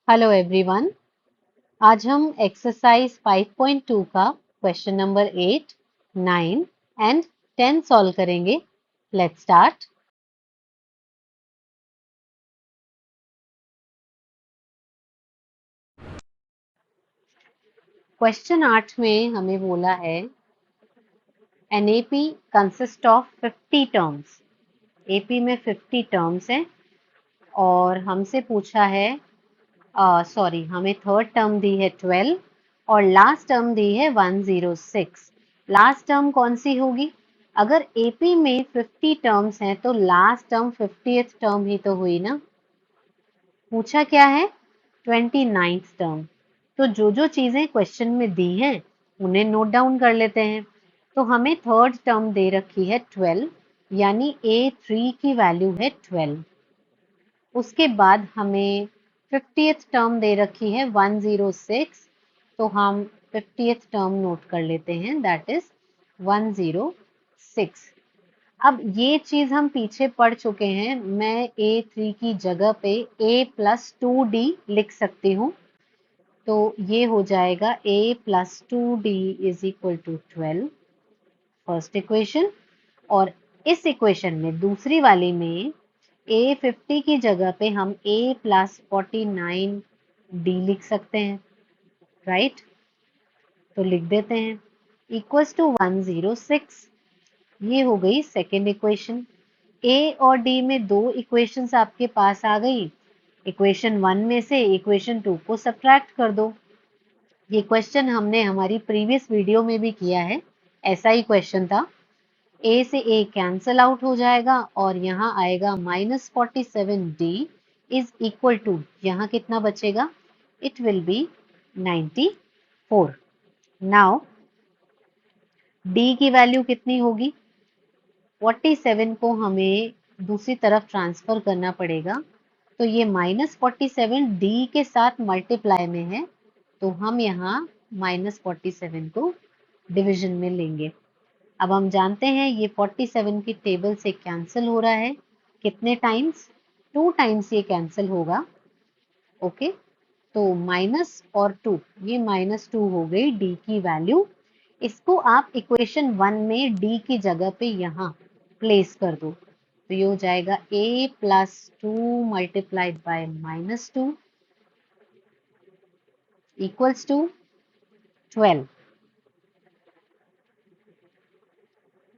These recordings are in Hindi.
Hello everyone. आज हम एक्सरसाइज 5.2 का क्वेश्चन नंबर 8, 9 एंड 10 सॉल्व करेंगे। Let's start. क्वेश्चन 8 में हमें बोला है an AP consist of 50 terms. AP में 50 टर्म्स हैं और हमसे पूछा है हमें थर्ड टर्म दी है 12 और लास्ट टर्म दी है 106। लास्ट टर्म कौन सी होगी? अगर एपी में 50 टर्म्स हैं तो लास्ट टर्म 50th टर्म ही तो हुई ना। पूछा क्या है? 29th term. तो जो जो चीजें क्वेश्चन में दी हैं उन्हें नोट डाउन कर लेते हैं। तो हमें थर्ड टर्म दे रखी है 12, यानी A3 की वैल्यू है 12। उसके बाद हमें 50th टर्म दे रखी है 106, तो हम 50th टर्म नोट कर लेते हैं, दैट इज 106। अब ये चीज हम पीछे पढ़ चुके हैं। मैं A3 की जगह पे A+2D लिख सकती हूँ, तो ये हो जाएगा A+2D is equal to 12, first equation. और इस इक्वेशन में दूसरी वाली में A50 की जगह पे हम A+49D लिख सकते हैं, राइट? तो लिख देते हैं इक्वल्स टू 106। ये हो गई सेकेंड इक्वेशन। A और D में दो इक्वेशंस आपके पास आ गई। इक्वेशन 1 में से इक्वेशन 2 को सब्ट्रैक्ट कर दो। ये क्वेश्चन हमने हमारी प्रीवियस वीडियो में भी किया है, ऐसा ही क्वेश्चन था। A से A कैंसल आउट हो जाएगा और यहाँ आएगा -47D इज इक्वल टू, यहाँ कितना बचेगा? It will B 94। Now D की वैल्यू कितनी होगी? 47 को हमें दूसरी तरफ ट्रांसफर करना पड़ेगा, तो ये -47 D के साथ मल्टीप्लाई में है, तो हम यहाँ -47 को डिवीजन में लेंगे। अब हम जानते हैं ये 47 की टेबल से कैंसिल हो रहा है। कितने टाइम्स? 2 टाइम्स ये कैंसिल होगा। ओके, तो माइनस और 2, ये -2 हो गई D की वैल्यू। इसको आप इक्वेशन 1 में D की जगह पे यहाँ प्लेस कर दो, तो ये हो जाएगा A+2 multiplied by -2 equals to 12।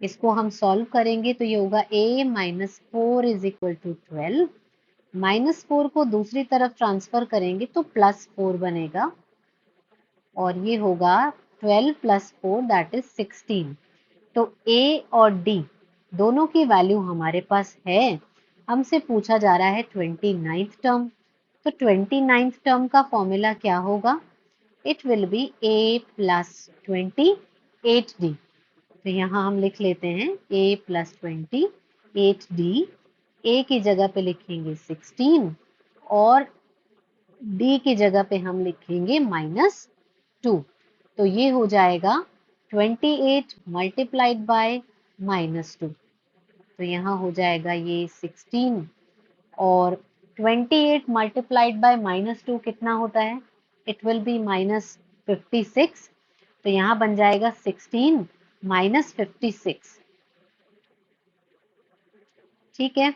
इसको हम सॉल्व करेंगे तो ये होगा A-4 इज इक्वल टू 12। -4 को दूसरी तरफ ट्रांसफर करेंगे तो +4 बनेगा और ये होगा 12 + 4 दैट इज 16। तो A और D दोनों की वैल्यू हमारे पास है। हमसे पूछा जा रहा है 29th टर्म, तो 29th टर्म का फॉर्मूला क्या होगा? It will B A+28D। तो यहाँ हम लिख लेते हैं A+28D। A की जगह पे लिखेंगे 16 और D की जगह पे हम लिखेंगे -2। तो ये हो जाएगा 28 मल्टीप्लाइड बाय -2, तो यहाँ हो जाएगा ये 16 और 28 मल्टीप्लाइड बाय -2 कितना होता है? इट विल बी -56, तो यहाँ बन जाएगा 16 -56। ठीक है,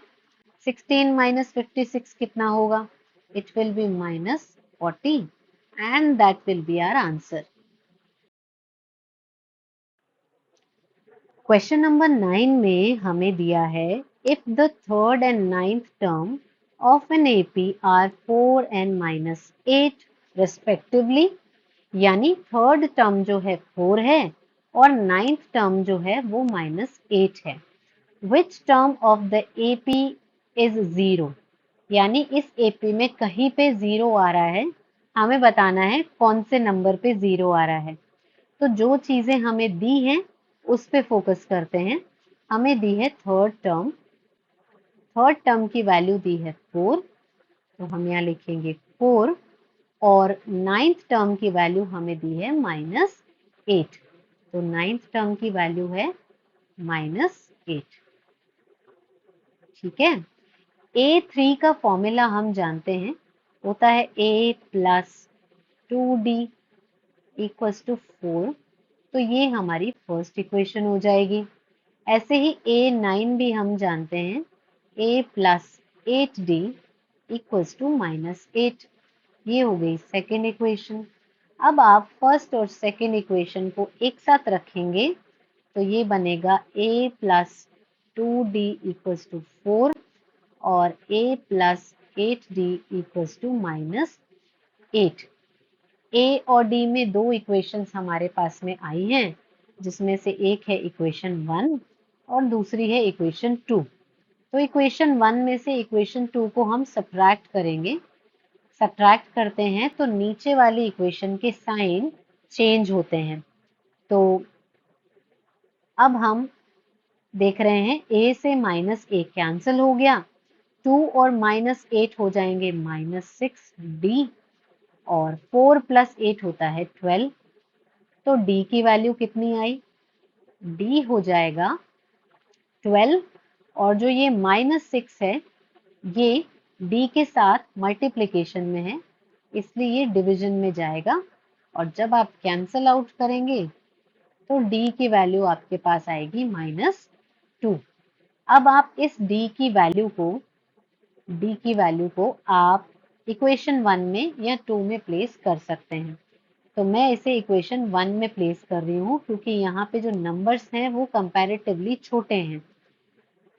16 - 56 कितना होगा? It will be -40 and that will be our answer. Question number 9 में हमें दिया है if the third and ninth term of an AP are 4 and -8 respectively, यानी थर्ड टर्म जो है 4 है और नाइन्थ टर्म जो है वो -8 है। Which term of the AP is 0, यानी इस एपी में कहीं पे 0 आ रहा है, हमें बताना है कौन से नंबर पे 0 आ रहा है। तो जो चीजें हमें दी हैं उस पे फोकस करते हैं। हमें दी है थर्ड टर्म, थर्ड टर्म की वैल्यू दी है 4, तो हम यहाँ लिखेंगे 4 और नाइन्थ टर्म की वैल्यू हमें दी है -8, तो नाइन्थ टर्म की वैल्यू है -8। ठीक है, A3 का फॉर्मूला हम जानते हैं, होता है a plus 2d equals to 4। तो ये हमारी फर्स्ट इक्वेशन हो जाएगी। ऐसे ही a9 भी हम जानते हैं, a plus 8d equals to -8। ये हो गई सेकेंड इक्वेशन। अब आप फर्स्ट और सेकेंड इक्वेशन को एक साथ रखेंगे तो ये बनेगा a plus 2d equals to 4 और a plus 8d equals to -8। a और d में दो इक्वेशंस हमारे पास में आई हैं, जिसमें से एक है इक्वेशन 1 और दूसरी है इक्वेशन 2। तो इक्वेशन 1 में से इक्वेशन 2 को हम सब्ट्रैक्ट करेंगे। सब्ट्रैक्ट करते हैं तो नीचे वाली इक्वेशन के साइन चेंज होते हैं। तो अब हम देख रहे हैं a से -a कैंसिल हो गया, 2 और -8 हो जाएंगे -6d और 4 प्लस 8 होता है 12। तो d की वैल्यू कितनी आई? d हो जाएगा 12 और जो ये -6 है ये d के साथ मल्टीप्लिकेशन में है, इसलिए ये डिवीजन में जाएगा और जब आप कैंसल आउट करेंगे तो d की वैल्यू आपके पास आएगी -2। अब आप इस d की वैल्यू को आप इक्वेशन 1 में या 2 में प्लेस कर सकते हैं। तो मैं इसे इक्वेशन 1 में प्लेस कर रही हूँ क्योंकि यहाँ पे जो नंबर्स हैं वो कंपैरेटिवली छोटे हैं।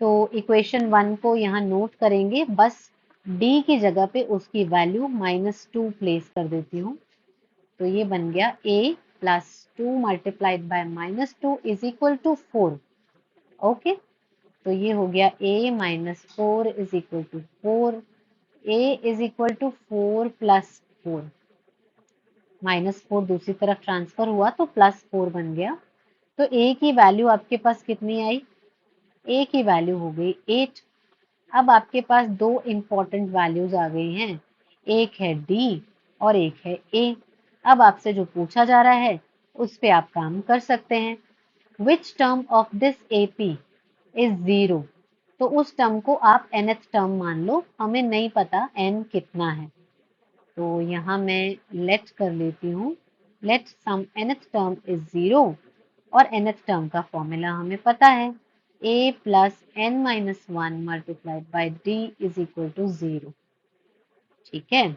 तो इक्वेशन 1 को यहाँ नोट करेंगे, बस d की जगह पे उसकी वैल्यू -2 प्लेस कर देती हूँ। तो ये बन गया a plus 2 multiplied by -2 is equal to 4। Okay, तो ये हो गया a minus 4 is equal to 4। a is equal to 4 plus 4, -4 दूसरी तरफ ट्रांसफर हुआ तो +4 बन गया। तो a की वैल्यू आपके पास कितनी आई? a की वैल्यू हो गई 8। अब आपके पास दो इंपॉर्टेंट वैल्यूज आ गई हैं, एक है d और एक है a। अब आपसे जो पूछा जा रहा है उस पे आप काम कर सकते हैं। Which term of this AP is 0? तो उस टर्म को आप nth टर्म मान लो, हमें नहीं पता n कितना है। तो यहाँ मैं लेट कर लेती हूँ, let some nth term is 0 और nth टर्म का फॉर्मूला हमें पता है, a plus n minus 1 multiplied by d is equal to 0। ठीक है,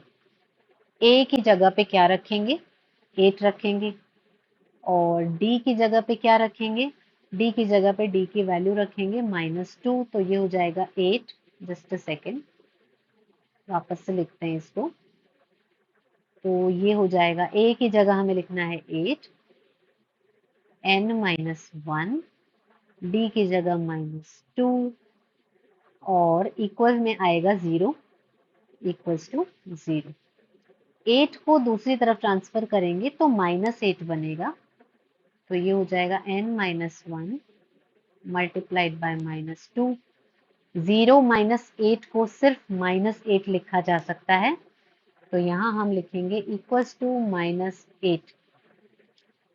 a की जगह पे क्या रखेंगे? 8 रखेंगे और d की जगह पे क्या रखेंगे? d की जगह पे d की वैल्यू रखेंगे -2, तो ये हो जाएगा 8। जस्ट अ सेकेंड, वापस से लिखते हैं इसको। तो ये हो जाएगा a की जगह हमें लिखना है 8, n माइनस 1, d की जगह -2 और इक्वल में आएगा 0 इक्वल्स टू 0। 8 को दूसरी तरफ ट्रांसफर करेंगे तो -8 बनेगा। तो ये हो जाएगा n माइनस 1 मल्टीप्लाइड बाय -2। 0 -8 को सिर्फ -8 लिखा जा सकता है, तो यहाँ हम लिखेंगे इक्वल्स टू -8।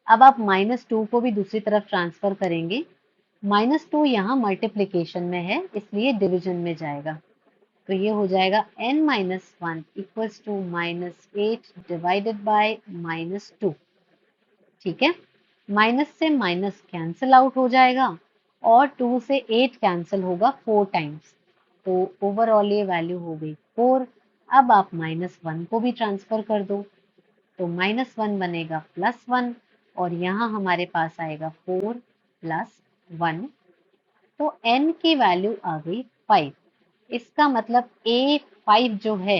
अब आप -2 को भी दूसरी तरफ ट्रांसफर करेंगे, -2 यहाँ मल्टीप्लिकेशन में है इसलिए डिवीजन में जाएगा। तो ये हो जाएगा n minus 1 equals to -8 divided by -2। ठीक है, माइनस से माइनस कैंसिल आउट हो जाएगा और 2 से 8 कैंसिल होगा 4 टाइम्स, तो ओवरऑल ये वैल्यू हो गई 4। अब आप -1 को भी ट्रांसफर कर दो तो -1 बनेगा +1 और यहाँ हमारे पास आएगा 4 प्लस 1। तो n की वैल्यू आ गई 5। इसका मतलब A5 जो है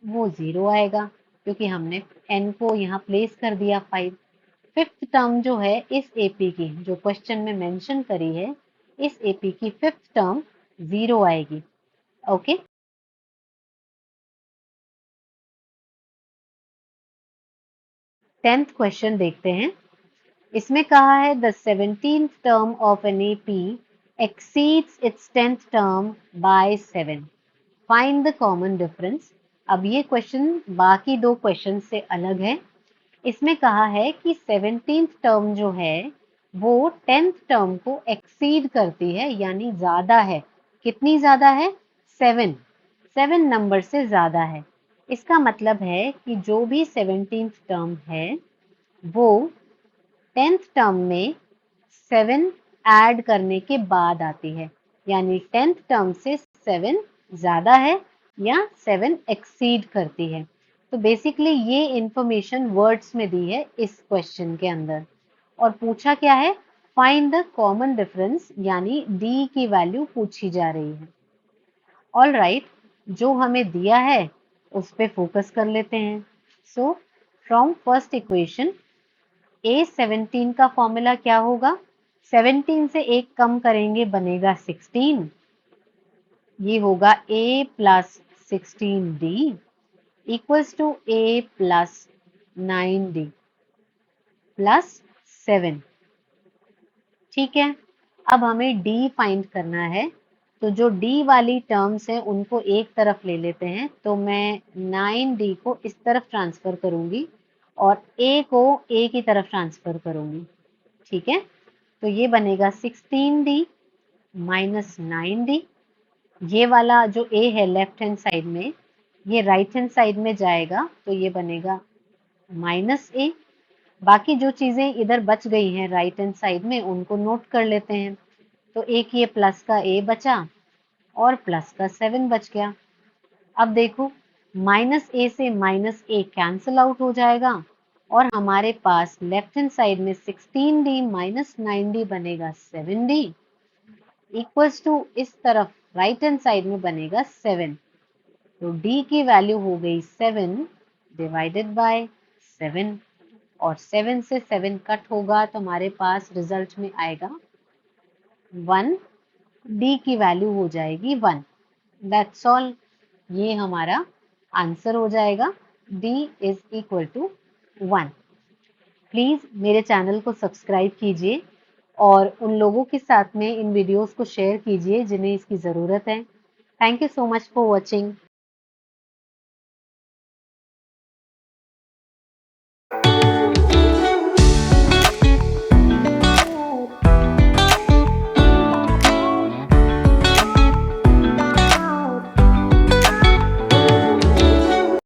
वो 0 आएगा क्योंकि हमने n को यहाँ प्लेस कर दिया 5। फिफ्थ टर्म जो है इस AP की, जो क्वेश्चन में मेंशन करी है, इस AP की फिफ्थ टर्म 0 आएगी। ओके, 10th क्वेश्चन देखते हैं। इसमें कहा है the 17th term of an AP exceeds its 10th term by 7. Find the common difference. अब ये क्वेश्चन बाकी दो क्वेश्चन से अलग है। इसमें कहा है कि 17th टर्म जो है वो 10th टर्म को एक्सीड करती है, यानी ज्यादा है। कितनी ज्यादा है? 7 नंबर से ज्यादा है। इसका मतलब है कि जो भी 17th टर्म है वो 10th टर्म में 7 ऐड करने के बाद आती है, यानी 10th टर्म से 7 ज्यादा है या 7 एक्सीड करती है। तो बेसिकली ये इंफॉर्मेशन वर्ड्स में दी है इस क्वेश्चन के अंदर। और पूछा क्या है, फाइंड द कॉमन डिफरेंस, यानी डी की वैल्यू पूछी जा रही है। ऑल राइट, जो हमें दिया है उस पे फोकस कर लेते हैं। So from first equation A17 का फॉर्मूला क्या होगा, 17 से एक कम करेंगे बनेगा 16, ये होगा A plus 16D equals to A plus 9D plus 7। ठीक है, अब हमें D फाइंड करना है, तो जो D वाली टर्म्स हैं उनको एक तरफ ले लेते हैं। तो मैं 9D को इस तरफ ट्रांसफर करूंगी और A को A की तरफ ट्रांसफर करूंगी। ठीक है, तो ये बनेगा 16D माइनस 9D। ये वाला जो A है लेफ्ट हैंड साइड में, ये राइट हैंड साइड में जाएगा, तो ये बनेगा माइनस A। बाकी जो चीजें इधर बच गई हैं राइट हैंड साइड में उनको नोट कर लेते हैं। तो एक ये प्लस का A बचा और प्लस का 7 बच गया। अब देखो, माइनस A से माइनस A कैंसिल आउट हो जाएगा और हमारे पास लेफ्ट हैंड साइड में 16D माइनस 9D बनेगा 7D इक्वल्स टू इस तरफ राइट हैंड साइड में बनेगा 7। तो D की वैल्यू हो गई 7 डिवाइडेड बाय 7 और 7 से 7 कट होगा तो हमारे पास रिजल्ट में आएगा 1। D की वैल्यू हो जाएगी 1। दैट्स ऑल, ये हमारा आंसर हो जाएगा। D is equal to 1। Please मेरे चैनल को सब्सक्राइब कीजिए और उन लोगों के साथ में इन वीडियोस को शेयर कीजिए जिन्हें इसकी ज़रूरत है। Thank you so much for watching.